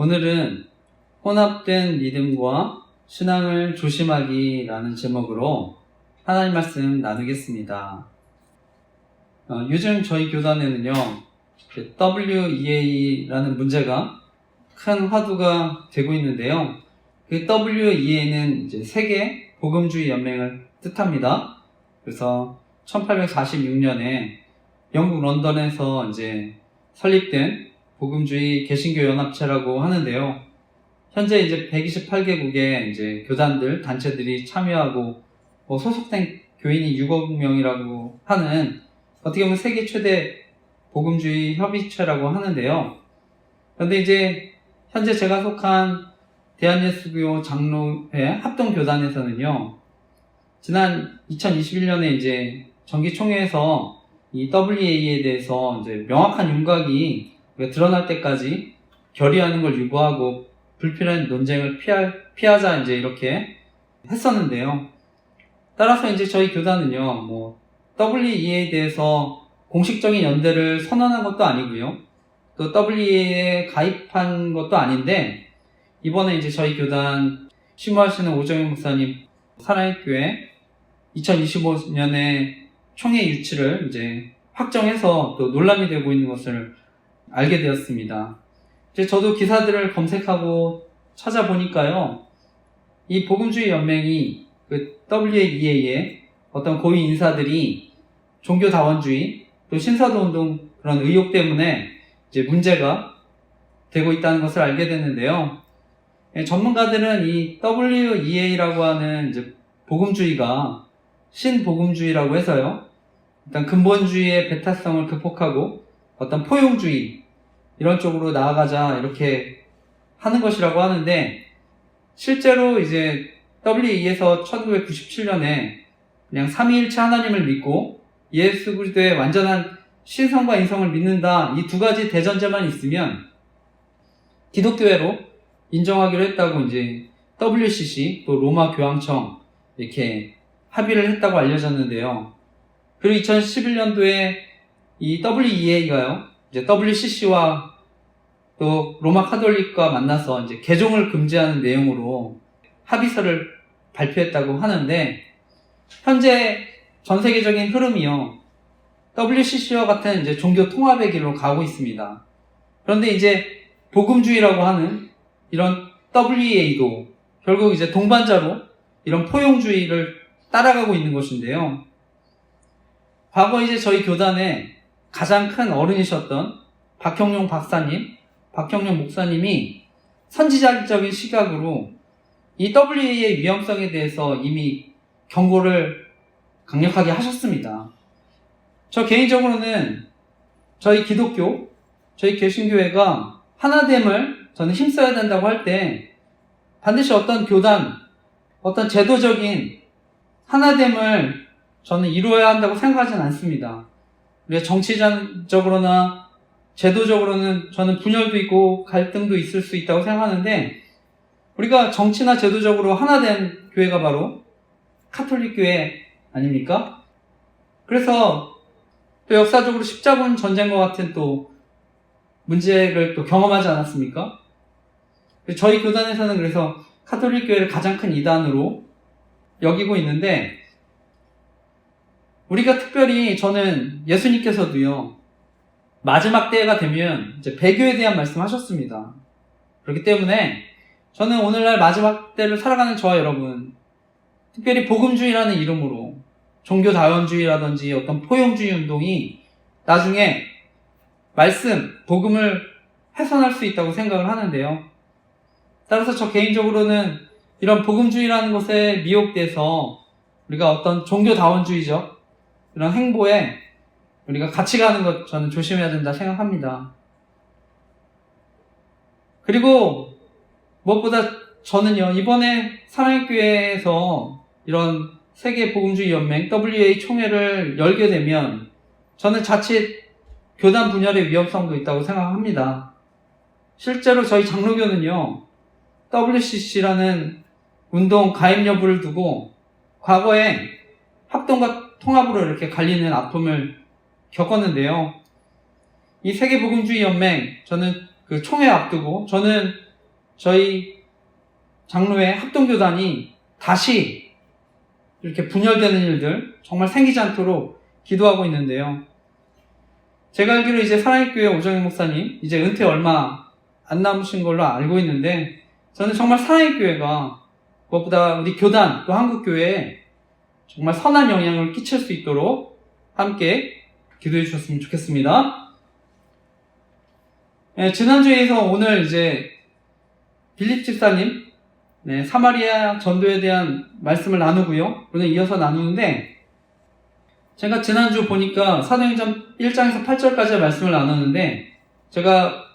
오늘은 혼합된 믿음과 신앙을 조심하기라는 제목으로 하나님 말씀 나누겠습니다. 요즘 저희 교단에는요, WEA라는 문제가 큰 화두가 되고 있는데요. 그 WEA는 이제 세계 복음주의 연맹을 뜻합니다. 그래서 1846년에 영국 런던에서 이제 설립된 복음주의 개신교 연합체라고 하는데요. 현재 이제 128개국의 이제 교단들, 단체들이 참여하고 소속된 교인이 6억 명이라고 하는 어떻게 보면 세계 최대 복음주의 협의체라고 하는데요. 그런데 이제 현재 제가 속한 대한예수교 장로회 합동교단에서는요, 지난 2021년에 이제 정기총회에서 이 WEA에 대해서 이제 명확한 윤곽이 드러날 때까지 결의하는 걸 유보하고 불필요한 논쟁을 피하자 이제 이렇게 했었는데요. 따라서 이제 저희 교단은요, WEA에 대해서 공식적인 연대를 선언한 것도 아니고요. 또 WEA에 가입한 것도 아닌데, 이번에 이제 저희 교단 심무하시는 오정영 목사님 사랑의교회 2025년에 총회 유치를 이제 확정해서 또 논란이 되고 있는 것을 알게 되었습니다. 이제 저도 기사들을 검색하고 찾아보니까요, 이 복음주의 연맹이 그 WEA의 어떤 고위 인사들이 종교다원주의 또 신사도 운동 그런 의혹 때문에 이제 문제가 되고 있다는 것을 알게 됐는데요. 전문가들은 이 WEA라고 하는 이제 복음주의가 신복음주의라고 해서요, 일단 근본주의의 배타성을 극복하고 어떤 포용주의 이런 쪽으로 나아가자 이렇게 하는 것이라고 하는데, 실제로 이제 WEA에서 1997년에 그냥 삼위일체 하나님을 믿고 예수 그리스도의 완전한 신성과 인성을 믿는다, 이 두 가지 대전제만 있으면 기독교회로 인정하기로 했다고 이제 WCC 또 로마 교황청 이렇게 합의를 했다고 알려졌는데요. 그리고 2011년도에 이 WEA가요, 이제 WCC와 또 로마 카톨릭과 만나서 이제 개종을 금지하는 내용으로 합의서를 발표했다고 하는데, 현재 전 세계적인 흐름이요, WCC와 같은 이제 종교 통합의 길로 가고 있습니다. 그런데 이제 복음주의라고 하는 이런 WEA도 결국 이제 동반자로 이런 포용주의를 따라가고 있는 것인데요. 과거 이제 저희 교단에 가장 큰 어른이셨던 박형룡 박사님, 박형룡 목사님이 선지자적인 시각으로 이 WEA의 위험성에 대해서 이미 경고를 강력하게 하셨습니다. 저 개인적으로는 저희 기독교, 저희 개신교회가 하나됨을 저는 힘써야 된다고 할 때 반드시 어떤 교단, 어떤 제도적인 하나됨을 저는 이루어야 한다고 생각하지는 않습니다. 우리가 정치적으로나 제도적으로는 저는 분열도 있고 갈등도 있을 수 있다고 생각하는데, 우리가 정치나 제도적으로 하나된 교회가 바로 카톨릭 교회 아닙니까? 그래서 또 역사적으로 십자군 전쟁과 같은 또 문제를 또 경험하지 않았습니까? 저희 교단에서는 그래서 카톨릭 교회를 가장 큰 이단으로 여기고 있는데, 우리가 특별히 저는 예수님께서도요, 마지막 때가 되면 이제 배교에 대한 말씀하셨습니다. 그렇기 때문에 저는 오늘날 마지막 때를 살아가는 저와 여러분, 특별히 복음주의라는 이름으로 종교다원주의라든지 어떤 포용주의 운동이 나중에 말씀, 복음을 훼손할 수 있다고 생각을 하는데요. 따라서 저 개인적으로는 이런 복음주의라는 것에 미혹돼서 우리가 어떤 종교다원주의적 이런 행보에 우리가 같이 가는 것 저는 조심해야 된다 생각합니다. 그리고 무엇보다 저는요, 이번에 사랑의교회에서 이런 세계 복음주의 연맹 WEA 총회를 열게 되면 저는 자칫 교단 분열의 위험성도 있다고 생각합니다. 실제로 저희 장로교는요, WCC라는 운동 가입 여부를 두고 과거에 합동과 통합으로 이렇게 갈리는 아픔을 겪었는데요. 이 세계복음주의 연맹, 저는 그 총회 앞두고 저는 저희 장로회 합동교단이 다시 이렇게 분열되는 일들 정말 생기지 않도록 기도하고 있는데요. 제가 알기로 이제 사랑의교회 오정희 목사님 이제 은퇴 얼마 안 남으신 걸로 알고 있는데, 저는 정말 사랑의교회가 무엇보다 우리 교단 또 한국교회에 정말 선한 영향을 끼칠 수 있도록 함께 기도해 주셨으면 좋겠습니다. 네, 지난주에서 오늘 이제 빌립 집사님 사마리아 전도에 대한 말씀을 나누고요. 오늘 이어서 나누는데, 제가 지난주 보니까 사도행전 1장에서 8절까지의 말씀을 나눴는데, 제가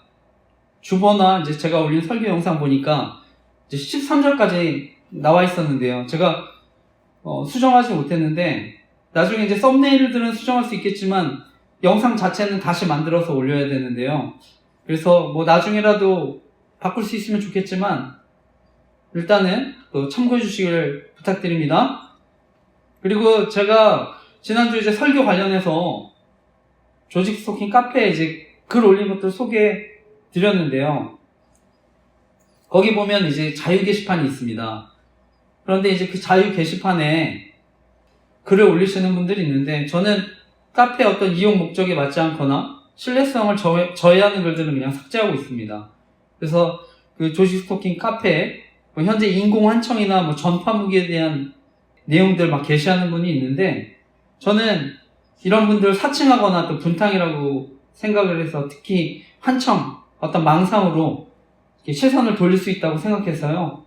주보나 이제 제가 올린 설교 영상 보니까 이제 13절까지 나와 있었는데요. 제가 수정하지 못했는데, 나중에 이제 썸네일들은 수정할 수 있겠지만 영상 자체는 다시 만들어서 올려야 되는데요. 그래서 나중에라도 바꿀 수 있으면 좋겠지만 일단은 또 참고해 주시길 부탁드립니다. 그리고 제가 지난주 이제 설교 관련해서 조직 스토킹 카페에 이제 글 올린 것들 소개해 드렸는데요. 거기 보면 이제 자유 게시판이 있습니다. 그런데 이제 그 자유 게시판에 글을 올리시는 분들이 있는데, 저는 카페 어떤 이용 목적에 맞지 않거나 신뢰성을 저해하는 글들은 그냥 삭제하고 있습니다. 그래서 그 조직 스토킹 카페에 현재 인공환청이나 전파무기에 대한 내용들 막 게시하는 분이 있는데, 저는 이런 분들 사칭하거나 또 분탕이라고 생각을 해서, 특히 환청, 어떤 망상으로 시선을 돌릴 수 있다고 생각해서요.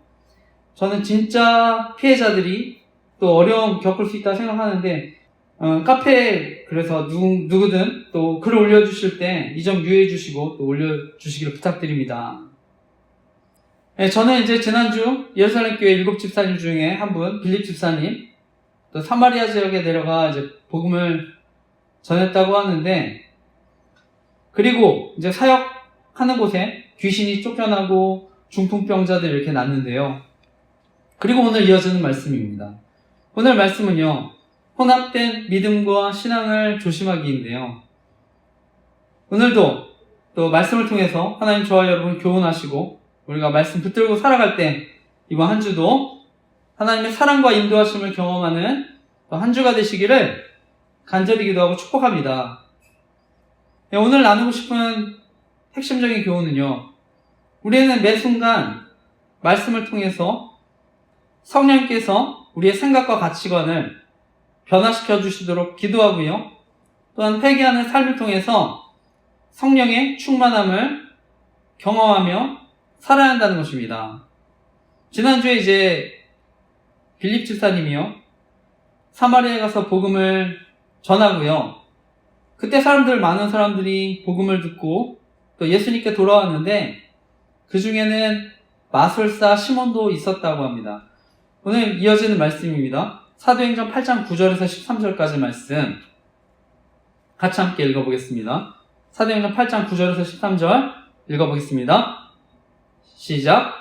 저는 진짜 피해자들이 또 어려움 겪을 수 있다고 생각하는데, 카페에 그래서 누구든 또 글을 올려주실 때 이 점 유의해 주시고 또 올려주시기를 부탁드립니다. 네, 저는 이제 지난주 예루살렘 교회 7집사님 중에 한 분, 빌립 집사님, 또 사마리아 지역에 내려가 이제 복음을 전했다고 하는데, 그리고 이제 사역하는 곳에 귀신이 쫓겨나고 중풍병자들 이렇게 났는데요. 그리고 오늘 이어지는 말씀입니다. 오늘 말씀은요, 혼합된 믿음과 신앙을 조심하기인데요. 오늘도 또 말씀을 통해서 하나님 저와 여러분 교훈하시고, 우리가 말씀 붙들고 살아갈 때 이번 한 주도 하나님의 사랑과 인도하심을 경험하는 한 주가 되시기를 간절히 기도하고 축복합니다. 오늘 나누고 싶은 핵심적인 교훈은요, 우리는 매 순간 말씀을 통해서 성령께서 우리의 생각과 가치관을 변화시켜 주시도록 기도하고요, 또한 회개하는 삶을 통해서 성령의 충만함을 경험하며 살아야 한다는 것입니다. 지난주에 이제 빌립 집사님이요, 사마리아에 가서 복음을 전하고요, 그때 많은 사람들이 복음을 듣고 또 예수님께 돌아왔는데, 그 중에는 마술사 시몬도 있었다고 합니다. 오늘 이어지는 말씀입니다. 사도행전 8장 9절에서 13절까지 말씀 같이 함께 읽어보겠습니다. 사도행전 8장 9절에서 13절 읽어보겠습니다. 시작.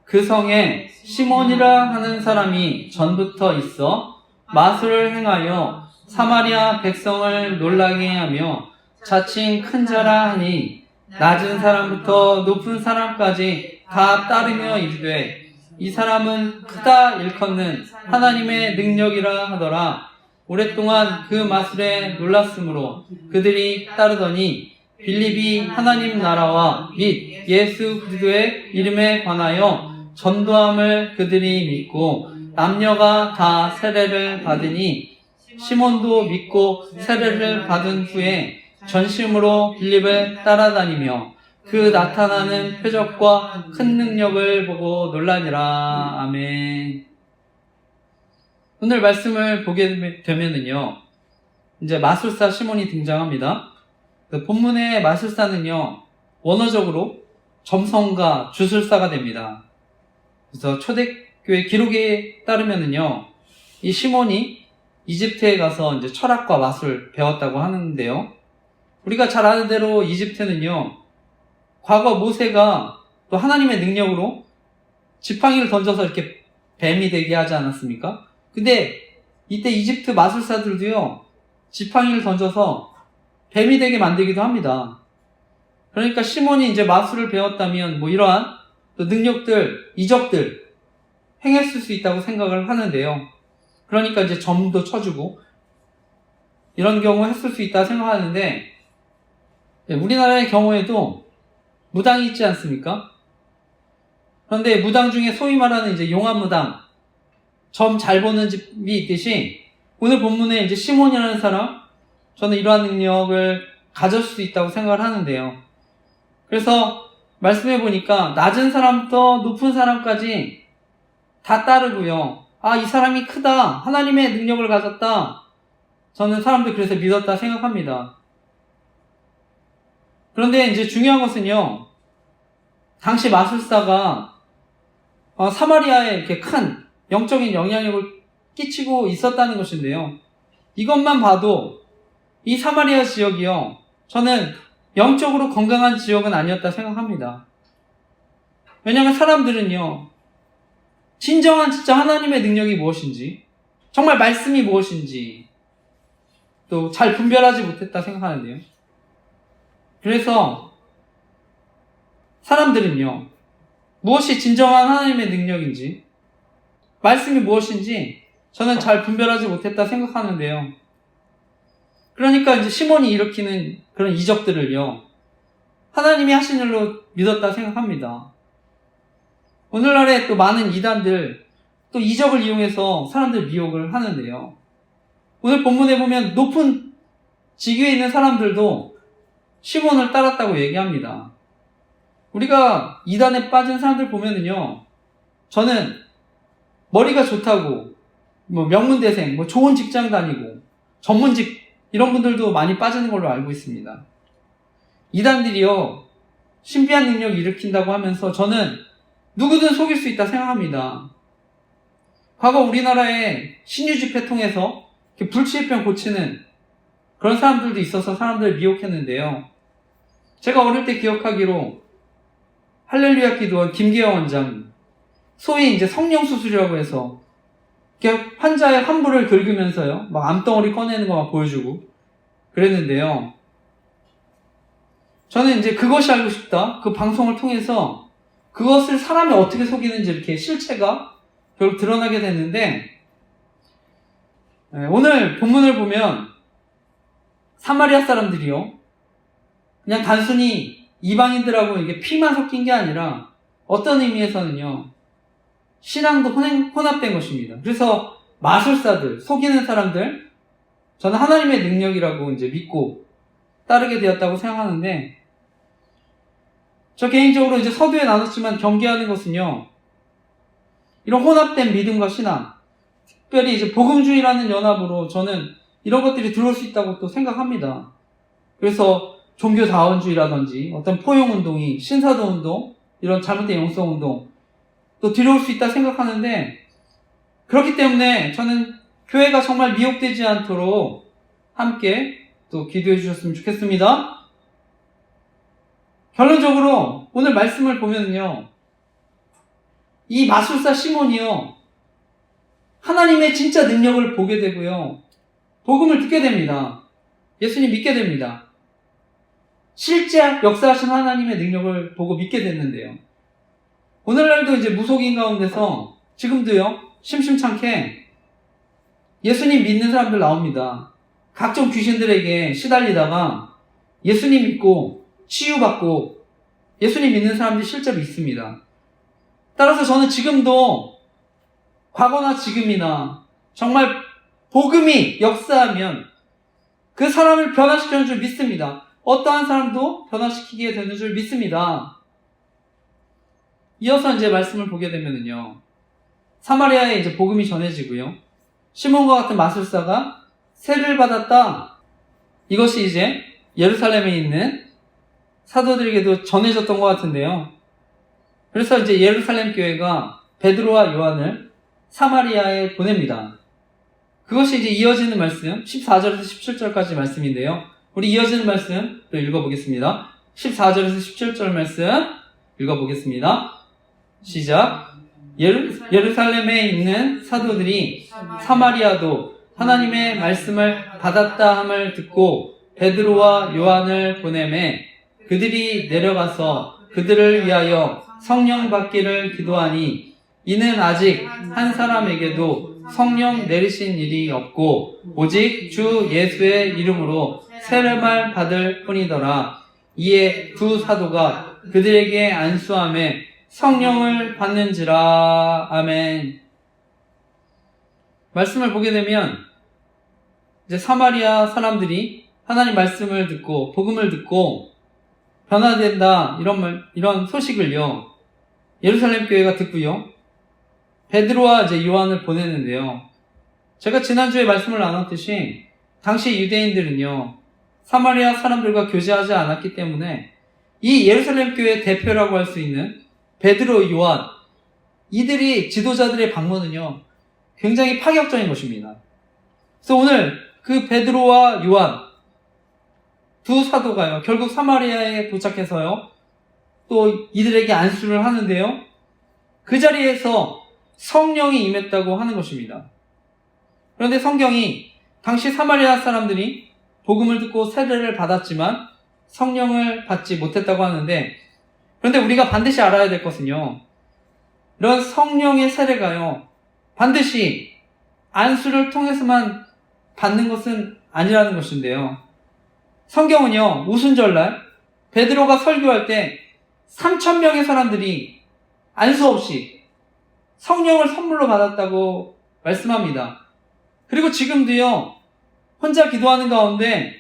그 성에 시몬이라 하는 사람이 전부터 있어 마술을 행하여 사마리아 백성을 놀라게 하며 자칭 큰 자라 하니, 낮은 사람부터 높은 사람까지 다 따르며 이르되, 이 사람은 크다 일컫는 하나님의 능력이라 하더라. 오랫동안 그 마술에 놀랐으므로 그들이 따르더니, 빌립이 하나님 나라와 및 예수 그리스도의 이름에 관하여 전도함을 그들이 믿고 남녀가 다 세례를 받으니, 시몬도 믿고 세례를 받은 후에 전심으로 빌립을 따라다니며 그 나타나는 표적과 큰 능력을 보고 놀라니라. 아멘. 오늘 말씀을 보게 되면은요, 이제 마술사 시몬이 등장합니다. 그 본문의 마술사는요, 원어적으로 점성가, 주술사가 됩니다. 그래서 초대교회 기록에 따르면은요, 이 시몬이 이집트에 가서 이제 철학과 마술 배웠다고 하는데요, 우리가 잘 아는 대로 이집트는요, 과거 모세가 또 하나님의 능력으로 지팡이를 던져서 이렇게 뱀이 되게 하지 않았습니까? 근데 이때 이집트 마술사들도요, 지팡이를 던져서 뱀이 되게 만들기도 합니다. 그러니까 시몬이 이제 마술을 배웠다면 이러한 또 능력들, 이적들 행했을 수 있다고 생각을 하는데요. 그러니까 이제 점도 쳐주고 이런 경우 했을 수 있다 생각하는데, 우리나라의 경우에도 무당이 있지 않습니까? 그런데 무당 중에 소위 말하는 이제 용암무당, 점 잘 보는 집이 있듯이 오늘 본문에 이제 시몬이라는 사람, 저는 이러한 능력을 가질 수 있다고 생각을 하는데요. 그래서 말씀해 보니까 낮은 사람부터 높은 사람까지 다 따르고요. 아, 이 사람이 크다, 하나님의 능력을 가졌다, 저는 사람들 그래서 믿었다 생각합니다. 그런데 이제 중요한 것은요, 당시 마술사가 사마리아에 이렇게 큰 영적인 영향력을 끼치고 있었다는 것인데요. 이것만 봐도 이 사마리아 지역이요, 저는 영적으로 건강한 지역은 아니었다 생각합니다. 왜냐하면 사람들은요, 진짜 하나님의 능력이 무엇인지, 정말 말씀이 무엇인지 또 잘 분별하지 못했다 생각하는데요. 그래서 사람들은요, 무엇이 진정한 하나님의 능력인지, 말씀이 무엇인지 저는 잘 분별하지 못했다 생각하는데요. 그러니까 이제 시몬이 일으키는 그런 이적들을요, 하나님이 하신 일로 믿었다 생각합니다. 오늘날에 또 많은 이단들, 또 이적을 이용해서 사람들 미혹을 하는데요. 오늘 본문에 보면 높은 직위에 있는 사람들도 시몬을 따랐다고 얘기합니다. 우리가 이단에 빠진 사람들 보면은요, 저는 머리가 좋다고, 명문대생, 좋은 직장 다니고, 전문직, 이런 분들도 많이 빠지는 걸로 알고 있습니다. 이단들이요, 신비한 능력을 일으킨다고 하면서 저는 누구든 속일 수 있다 생각합니다. 과거 우리나라에 신유 집회 통해서 불치병 고치는 그런 사람들도 있어서 사람들을 미혹했는데요. 제가 어릴 때 기억하기로 할렐루야 기도원 김계영 원장, 소위 이제 성령 수술이라고 해서 환자의 환부를 긁으면서요, 막 암덩어리 꺼내는 거 막 보여주고 그랬는데요. 저는 이제 그것이 알고 싶다, 그 방송을 통해서 그것을 사람이 어떻게 속이는지 이렇게 실체가 결국 드러나게 됐는데, 오늘 본문을 보면 사마리아 사람들이요, 그냥 단순히 이방인들하고 이게 피만 섞인 게 아니라 어떤 의미에서는요, 신앙도 혼합된 것입니다. 그래서 마술사들, 속이는 사람들, 저는 하나님의 능력이라고 이제 믿고 따르게 되었다고 생각하는데, 저 개인적으로 이제 서두에 나눴지만 경계하는 것은요, 이런 혼합된 믿음과 신앙, 특별히 이제 복음주의라는 연합으로 저는 이런 것들이 들어올 수 있다고 또 생각합니다. 그래서 종교자원주의라든지 어떤 포용운동이, 신사도운동, 이런 잘못된 영성운동 또 들어올 수 있다 생각하는데, 그렇기 때문에 저는 교회가 정말 미혹되지 않도록 함께 또 기도해 주셨으면 좋겠습니다. 결론적으로 오늘 말씀을 보면요, 이 마술사 시몬이요, 하나님의 진짜 능력을 보게 되고요, 복음을 듣게 됩니다. 예수님 믿게 됩니다. 실제 역사하신 하나님의 능력을 보고 믿게 됐는데요. 오늘날도 이제 무속인 가운데서 지금도요, 심심찮게 예수님 믿는 사람들 나옵니다. 각종 귀신들에게 시달리다가 예수님 믿고 치유받고 예수님 믿는 사람들이 실제로 있습니다. 따라서 저는 지금도 과거나 지금이나 정말 복음이 역사하면 그 사람을 변화시키는 줄 믿습니다. 어떠한 사람도 변화시키게 되는 줄 믿습니다. 이어서 이제 말씀을 보게 되면요, 사마리아에 이제 복음이 전해지고요, 시몬과 같은 마술사가 세를 받았다, 이것이 이제 예루살렘에 있는 사도들에게도 전해졌던 것 같은데요. 그래서 이제 예루살렘 교회가 베드로와 요한을 사마리아에 보냅니다. 그것이 이제 이어지는 말씀, 14절에서 17절까지 말씀인데요. 우리 이어지는 말씀 또 읽어보겠습니다. 14절에서 17절 말씀 읽어보겠습니다. 시작. 예루살렘에 있는 사도들이 사마리아도 하나님의 말씀을 받았다 함을 듣고 베드로와 요한을 보내매 그들이 내려가서 그들을 위하여 성령 받기를 기도하니 이는 아직 한 사람에게도 성령 내리신 일이 없고 오직 주 예수의 이름으로 세례만 받을 뿐이더라. 이에 두 사도가 그들에게 안수하며 성령을 받는지라. 아멘. 말씀을 보게 되면 이제 사마리아 사람들이 하나님 말씀을 듣고 복음을 듣고 변화된다 이런 소식을요 예루살렘 교회가 듣고요 베드로와 이제 요한을 보내는데요. 제가 지난주에 말씀을 나눴듯이 당시 유대인들은요 사마리아 사람들과 교제하지 않았기 때문에 이 예루살렘 교회의 대표라고 할 수 있는 베드로, 요한 이들이 지도자들의 방문은요 굉장히 파격적인 것입니다. 그래서 오늘 그 베드로와 요한 두 사도가요 결국 사마리아에 도착해서요 또 이들에게 안수를 하는데요 그 자리에서 성령이 임했다고 하는 것입니다. 그런데 성경이 당시 사마리아 사람들이 복음을 듣고 세례를 받았지만 성령을 받지 못했다고 하는데, 그런데 우리가 반드시 알아야 될 것은요 이런 성령의 세례가요 반드시 안수를 통해서만 받는 것은 아니라는 것인데요. 성경은요 오순절날 베드로가 설교할 때 3,000명의 사람들이 안수 없이 성령을 선물로 받았다고 말씀합니다. 그리고 지금도요 혼자 기도하는 가운데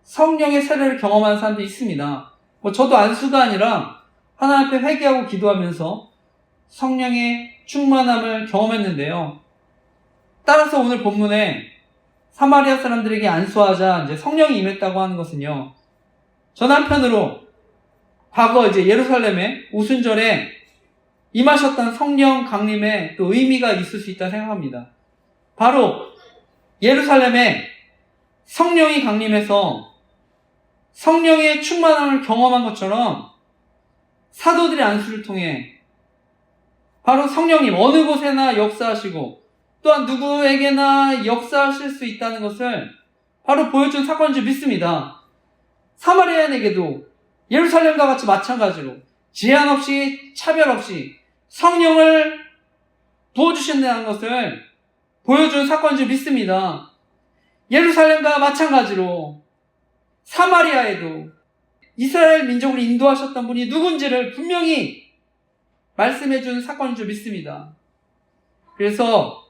성령의 세례를 경험하는 사람들이 있습니다. 저도 안수가 아니라 하나님 앞에 회개하고 기도하면서 성령의 충만함을 경험했는데요. 따라서 오늘 본문에 사마리아 사람들에게 안수하자 이제 성령이 임했다고 하는 것은요. 전 한편으로 과거 이제 예루살렘의 오순절에 임하셨던 성령 강림에 또 의미가 있을 수 있다 생각합니다. 바로 예루살렘에 성령이 강림해서 성령의 충만함을 경험한 것처럼 사도들의 안수를 통해 바로 성령님 어느 곳에나 역사하시고 또한 누구에게나 역사하실 수 있다는 것을 바로 보여준 사건인 줄 믿습니다. 사마리아인에게도 예루살렘과 같이 마찬가지로 제한 없이 차별 없이 성령을 부어주신다는 것을 보여준 사건인 줄 믿습니다. 예루살렘과 마찬가지로 사마리아에도 이스라엘 민족을 인도하셨던 분이 누군지를 분명히 말씀해준 사건인 줄 믿습니다. 그래서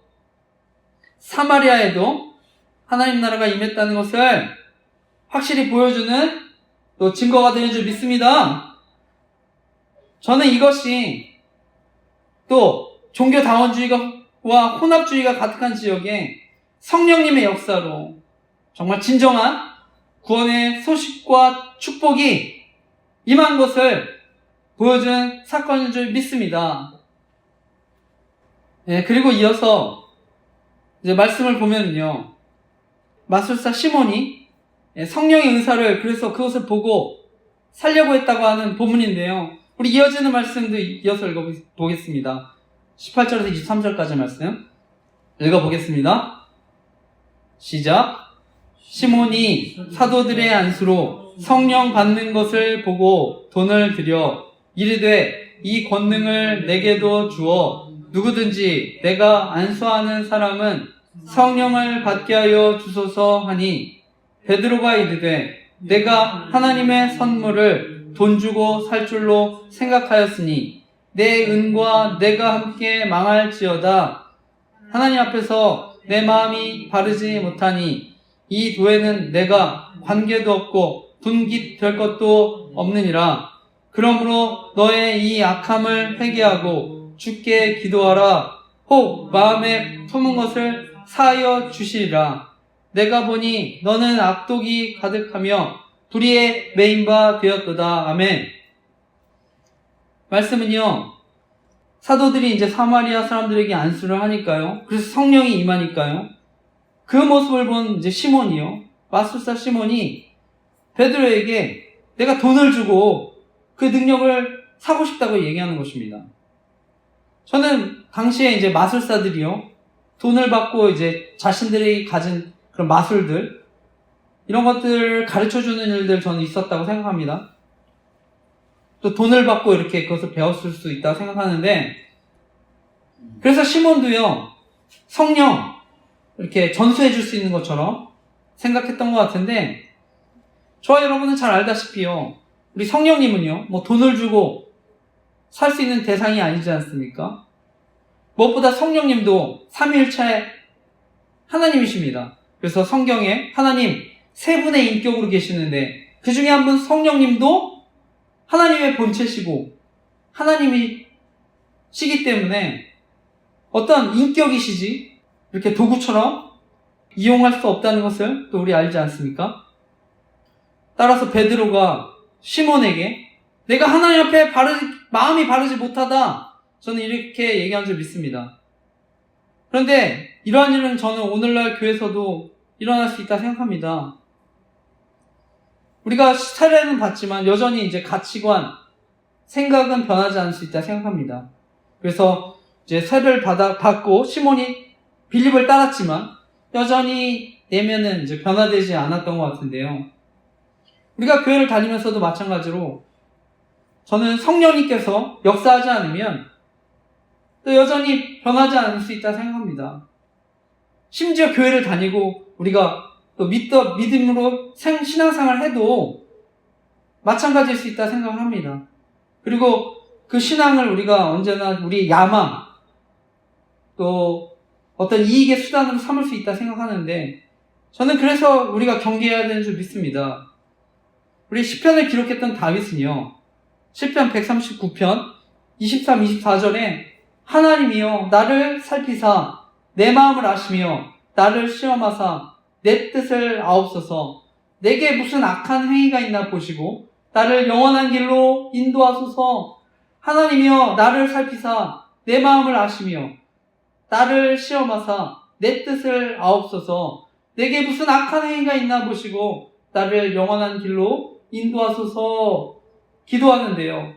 사마리아에도 하나님 나라가 임했다는 것을 확실히 보여주는 또 증거가 되는 줄 믿습니다. 저는 이것이 또 종교다원주의와 혼합주의가 가득한 지역에 성령님의 역사로 정말 진정한 구원의 소식과 축복이 임한 것을 보여준 사건인 줄 믿습니다. 그리고 이어서 이제 말씀을 보면요. 마술사 시몬이 성령의 은사를 그래서 그것을 보고 살려고 했다고 하는 본문인데요. 우리 이어지는 말씀도 이어서 읽어보겠습니다. 18절에서 23절까지 말씀 읽어보겠습니다. 시작. 시몬이 사도들의 안수로 성령 받는 것을 보고 돈을 들여 이르되 이 권능을 내게도 주어 누구든지 내가 안수하는 사람은 성령을 받게 하여 주소서 하니 베드로가 이르되 내가 하나님의 선물을 돈 주고 살 줄로 생각하였으니 내 은과 내가 함께 망할지어다. 하나님 앞에서 내 마음이 바르지 못하니 이 도에는 내가 관계도 없고 분깃될 것도 없느니라. 그러므로 너의 이 악함을 회개하고 주께 기도하라. 혹 마음에 품은 것을 사하여 주시리라. 내가 보니 너는 악독이 가득하며 불의에 매인 바 되었도다. 아멘. 말씀은요, 사도들이 이제 사마리아 사람들에게 안수를 하니까요. 그래서 성령이 임하니까요. 그 모습을 본 이제 시몬이요. 마술사 시몬이 베드로에게 내가 돈을 주고 그 능력을 사고 싶다고 얘기하는 것입니다. 저는 당시에 이제 마술사들이요. 돈을 받고 이제 자신들이 가진 그런 마술들, 이런 것들을 가르쳐 주는 일들 저는 있었다고 생각합니다. 또 또 돈을 받고 이렇게 그것을 배웠을 수 있다고 생각하는데, 그래서 시몬도요, 성령 이렇게 전수해 줄 수 있는 것처럼 생각했던 것 같은데, 저와 여러분은 잘 알다시피요, 우리 성령님은요, 뭐 돈을 주고 살 수 있는 대상이 아니지 않습니까? 무엇보다 성령님도 삼위일체 하나님이십니다. 그래서 성경에 하나님 세 분의 인격으로 계시는데, 그 중에 한 분 성령님도 하나님의 본체시고 하나님이시기 때문에 어떤 인격이시지 이렇게 도구처럼 이용할 수 없다는 것을 또 우리 알지 않습니까? 따라서 베드로가 시몬에게 내가 하나님 앞에 마음이 바르지 못하다, 저는 이렇게 얘기한 줄 믿습니다. 그런데 이러한 일은 저는 오늘날 교회에서도 일어날 수 있다 생각합니다. 우리가 세례는 받지만 여전히 이제 가치관, 생각은 변하지 않을 수 있다 생각합니다. 그래서 이제 세례를 받고 시몬이 빌립을 따랐지만 여전히 내면은 이제 변화되지 않았던 것 같은데요. 우리가 교회를 다니면서도 마찬가지로 저는 성령님께서 역사하지 않으면 또 여전히 변하지 않을 수 있다 생각합니다. 심지어 교회를 다니고 우리가 또 믿음으로 신앙생활을 해도 마찬가지일 수 있다 생각을 합니다. 그리고 그 신앙을 우리가 언제나 우리 야망, 또 어떤 이익의 수단으로 삼을 수 있다 생각하는데, 저는 그래서 우리가 경계해야 되는 줄 믿습니다. 우리 시편을 기록했던 다윗은요, 시편 139편 23, 24절에 하나님이여 나를 살피사 내 마음을 아시며 나를 시험하사 내 뜻을 아옵소서. 내게 무슨 악한 행위가 있나 보시고 나를 영원한 길로 인도하소서. 하나님이여 나를 살피사 내 마음을 아시며 나를 시험하사 내 뜻을 아옵소서. 내게 무슨 악한 행위가 있나 보시고 나를 영원한 길로 인도하소서. 기도하는데요,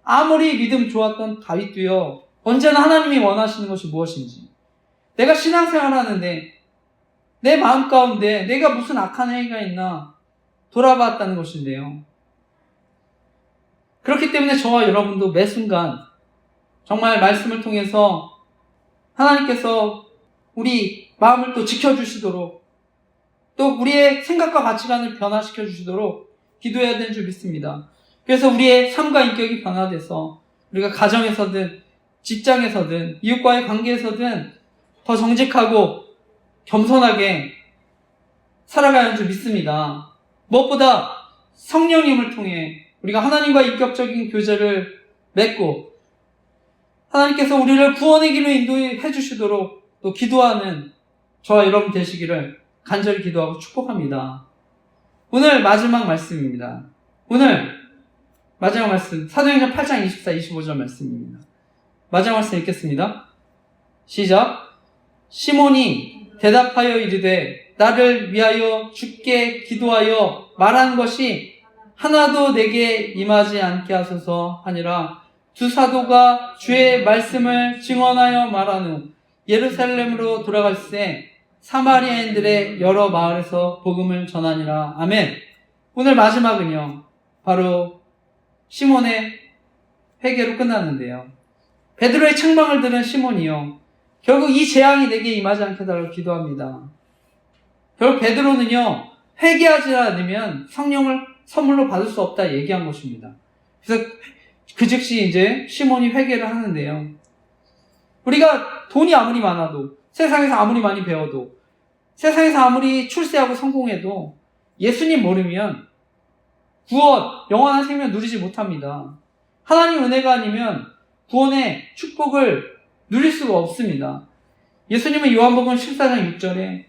아무리 믿음 좋았던 다윗도요, 언제나 하나님이 원하시는 것이 무엇인지, 내가 신앙생활을 하는데 내 마음 가운데 내가 무슨 악한 행위가 있나 돌아봤다는 것인데요. 그렇기 때문에 저와 여러분도 매 순간 정말 말씀을 통해서 하나님께서 우리 마음을 또 지켜주시도록, 또 우리의 생각과 가치관을 변화시켜 주시도록 기도해야 되는 줄 믿습니다. 그래서 우리의 삶과 인격이 변화돼서 우리가 가정에서든 직장에서든 이웃과의 관계에서든 더 정직하고 겸손하게 살아가는 줄 믿습니다. 무엇보다 성령님을 통해 우리가 하나님과 인격적인 교제를 맺고 하나님께서 우리를 구원의 길로 인도해 주시도록 또 기도하는 저와 여러분 되시기를 간절히 기도하고 축복합니다. 오늘 마지막 말씀입니다. 오늘 마지막 말씀, 사도행전 8장 24, 25절 말씀입니다. 마지막 말씀 읽겠습니다. 시작. 시몬이 대답하여 이르되 나를 위하여 주께 기도하여 말한 것이 하나도 내게 임하지 않게 하소서 하니라. 두 사도가 주의 말씀을 증언하여 말한 후 예루살렘으로 돌아갈새 사마리아인들의 여러 마을에서 복음을 전하니라. 아멘. 오늘 마지막은요, 바로 시몬의 회개로 끝났는데요, 베드로의 책망을 들은 시몬이요, 결국 이 재앙이 내게 임하지 않게 달라고 기도합니다. 결국 베드로는요, 회개하지 않으면 성령을 선물로 받을 수 없다 얘기한 것입니다. 그래서 그 즉시 이제 시몬이 회개를 하는데요, 우리가 돈이 아무리 많아도, 세상에서 아무리 많이 배워도, 세상에서 아무리 출세하고 성공해도 예수님 모르면 구원, 영원한 생명 누리지 못합니다. 하나님 은혜가 아니면 구원의 축복을 누릴 수가 없습니다. 예수님은 요한복음 14장 6절에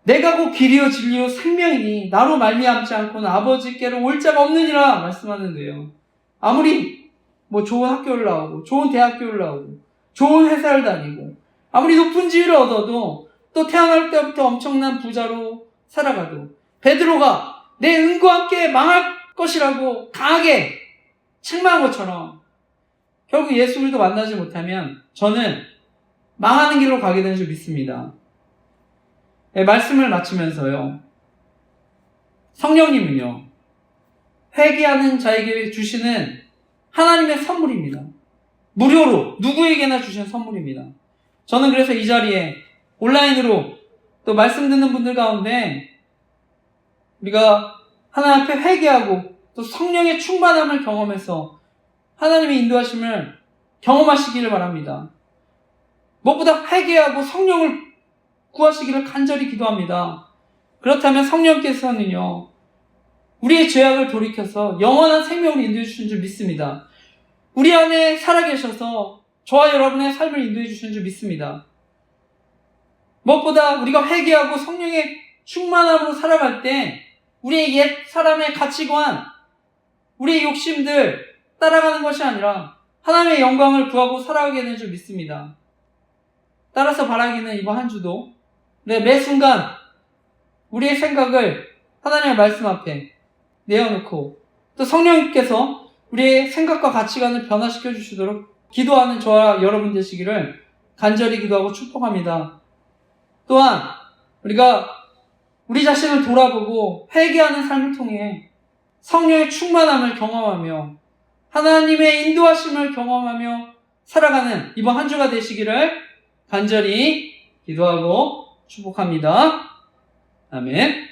내가 곧 길이요 진리요 생명이니 나로 말미암지 않고는 아버지께로 올 자가 없느니라 말씀하는데요, 아무리 좋은 학교를 나오고 좋은 대학교를 나오고 좋은 회사를 다니고 아무리 높은 지위를 얻어도 또 태어날 때부터 엄청난 부자로 살아가도 베드로가 내 은과 함께 망할 것이라고 강하게 책망한 것처럼 결국 예수 그리스도 만나지 못하면 저는 망하는 길로 가게 되는 줄 믿습니다. 네, 말씀을 마치면서요, 성령님은요, 회개하는 자에게 주시는 하나님의 선물입니다. 무료로 누구에게나 주시는 선물입니다. 저는 그래서 이 자리에 온라인으로 또 말씀 듣는 분들 가운데 우리가 하나님 앞에 회개하고 또 성령의 충만함을 경험해서 하나님의 인도하심을 경험하시기를 바랍니다. 무엇보다 회개하고 성령을 구하시기를 간절히 기도합니다. 그렇다면 성령께서는요, 우리의 죄악을 돌이켜서 영원한 생명을 인도해 주신 줄 믿습니다. 우리 안에 살아계셔서 저와 여러분의 삶을 인도해 주신 줄 믿습니다. 무엇보다 우리가 회개하고 성령의 충만함으로 살아갈 때 우리의 옛 사람의 가치관, 우리의 욕심들 따라가는 것이 아니라 하나님의 영광을 구하고 살아가게 되는 줄 믿습니다. 따라서 바라기는 이번 한 주도 매 순간 우리의 생각을 하나님의 말씀 앞에 내어놓고 또 성령님께서 우리의 생각과 가치관을 변화시켜 주시도록 기도하는 저와 여러분 되시기를 간절히 기도하고 축복합니다. 또한 우리가 우리 자신을 돌아보고 회개하는 삶을 통해 성령의 충만함을 경험하며 하나님의 인도하심을 경험하며 살아가는 이번 한 주가 되시기를 간절히 기도하고 축복합니다. 아멘.